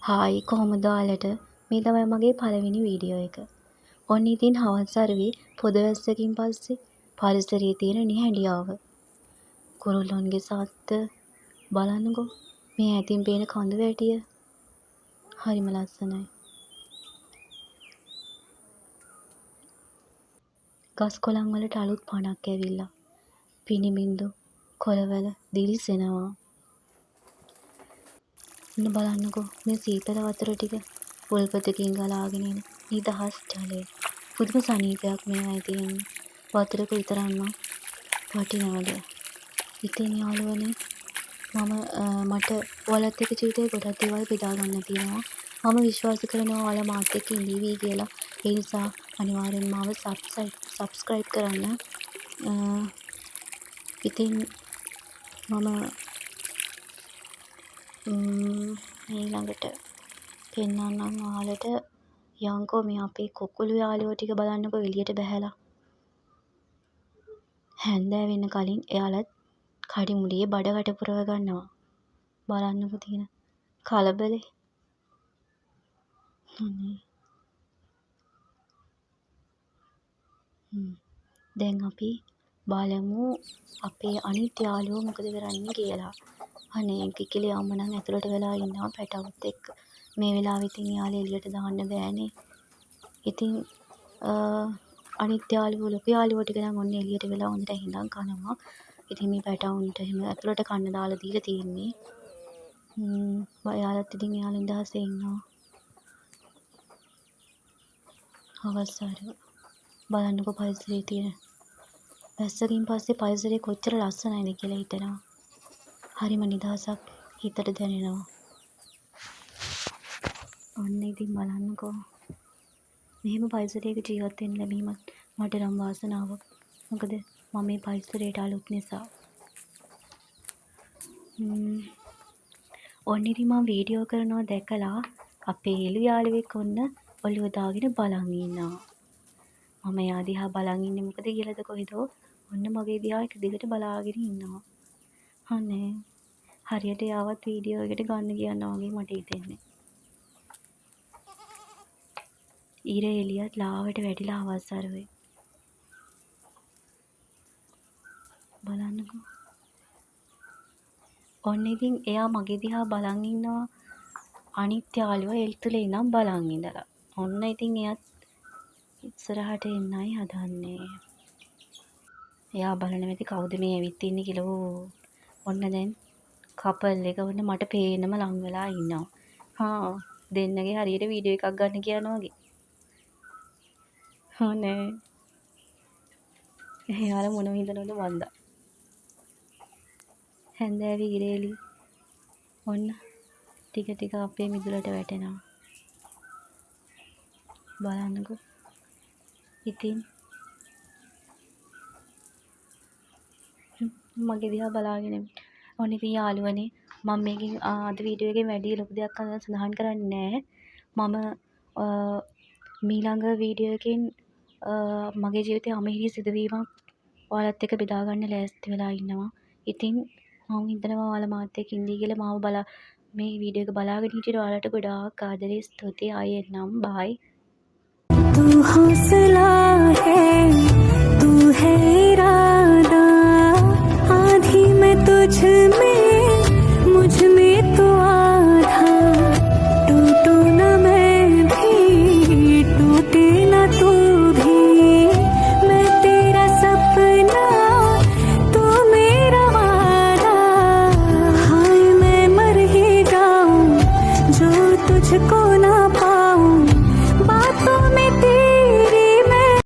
Hi කොහොමද ඔයාලට? මේ තමයි මගේ පළවෙනි වීඩියෝ එක. ඔන්න ඉතින් හවස් අරුවේ පොදවැස්සකින් පස්සේ පරිසරයේ තියෙන නිහඬියාව. කුරුල්ලොන්ගේ සත්ත බලන්නකෝ. මේ ඈතින් පේන කඳු වැටිය. හරිම ලස්සනයි. ගස් කොළන් වලට අලුත් පණක් ඇවිල්ලා. පිනිබින්දු කොළවල දිලිසෙනවා. ඉන්න බලන්නකෝ මේ සීතල වතුර ටික පොල්පතකින් ගලාගෙන එන නිදහස් ජලය. පුදුම සනීපයක් මේවයි තියෙන්නේ. වතුරක විතරක්ම වටිනවද? ඉතින් යාළුවනේ මට ඔයාලත් එක්ක ජීවිතේ ගොඩක් දේවල් බෙදා ගන්න තියෙනවා. මම විශ්වාස කරනවා ඔයාලා මාත් එක්ක ඉඳීවි කියලා. ඒ නිසා අනිවාර්යෙන් මාව සබ්ස්ක්‍රයිබ් කරන්න. ඉතින් ඊළඟට පෙන්නන්නම් ඔයාලට යංකෝ මේ අපේ කොකුළු යාළුවෝ ටික බලන්නකෝ එළියට බහැලා. හැන්දෑ වෙන්න කලින් එයාලත් කඩිමුඩියේ බඩකට පුරව ගන්නවා. බලන්නකෝ තියෙන කලබලේ. දැන් අපි බලමු අපේ අනිත් යාළුවෝ මොකද කරන්නේ කියලා. අනේ කිකිලි අම්ම නම් ඇතුළට වෙලා ඉන්නවා පැටවුත් එක්ක. මේ වෙලාවෙ ඉතින් යාළුවා එළියට දාන්න බෑනේ. ඉතින් අනිත් යාළුවෝ ලොකු යාළුවෝ ටික නම් ඔන්න එළියට වෙලා හොඳට හිඳන් කනවා. ඉතින් මේ පැටවුන්ට එහෙම ඇතුළට කන්න දාලා දීලා තියෙන්නේ. එයාලත් ඉතින් එයාලා නිදහසේ ඉන්නවා. හවස් අර බලන්නකෝ පරිසරයේ තියෙන වැස්සකින් පස්සේ පරිසරය කොච්චර ලස්සනයිද කියලා හිතෙනවා. හරිම නිදහසක් හිතට දැනෙනවා. ඔන්න ඉතින් බලන්නකෝ. මෙහෙම පරිසරයක ජීවත් වෙන්න ලැබීමත් මට නම් වාසනාවක්. මොකද මම මේ පරිසරයට අලුත් නිසා. ඔන්න ඉතින් මම වීඩියෝ කරනවා දැකලා අපේ හෙළු යාළුවෙක් ඔන්න ඔළුව දාගෙන බලන් ඉන්නවා. මම එයා දිහා බලන් ඉන්නේ මොකද කියලාද කොහෙදෝ ඔන්න මගේ දිහා එක දිගට බලාගෙන ඉන්නවා. අනේ හරියට යාවත් වීඩියෝ එකට ගන්න කියනවා වගේ මට හිතෙන්නේ. ඊර එළියත් ලාවට වැටිලා හවස් අරුවේ. බලන්නකෝ. ඔන්න ඉතින් එයා මගේ දිහා බලන් ඉන්නවා. අනිත් යාළුවා එල්තුලේ ඉඳන් බලන් ඉඳලා. ඔන්න ඉතින් එයාත් ඉස්සරහට එන්නයි හදන්නේ. එයා බලන මෙති කවුද මේ ඇවිත් ඉන්නේ කියලා. ඔන්න දැන් කපල් එක ඔන්න මට පේනම ලං වෙලා ඉන්නවා. දෙන්නගේ හරියට වීඩියෝ එකක් ගන්න කියනවා වගේ. අනේ එයාලා මොනව හිතනවද වන්දා. හැන්දෑවේ ඉරේලි ඔන්න ටික ටික අපේ මිදුලට වැටෙනවා. බලන්නකෝ. ඉතින් මගේ දිහා බලාගෙන ඔන්න ඉතින් යාළුවනේ මම මේකෙන් අද වීඩියෝ එකෙන් වැඩි ලොකු දෙයක් සඳහන් කරන්නේ නැහැ. මම ඊළඟ වීඩියෝ එකෙන් මගේ ජීවිතයේ අමහිරි සිදුවීමක් ඔයාලත් එක්ක බෙදා ගන්න ලෑස්ති වෙලා ඉන්නවා. ඉතින් මම හිතනවා ඔයාලා මාත් එක්ක ඉඳී කියලා මාව මේ වීඩියෝ එක බලාගෙන හිටියට ඔයාලට ගොඩාක් ආදරේ ස්තුතියි. ආයෙ එන්නම්. බයි. तू हौसला है तू है इरादा आधी में तुझ में मुझ में तो आधा टूटू न मैं भी टूटे न तू भी मैं तेरा सपना तू मेरा वादा हाय मैं मर ही जाऊं जो तुझको न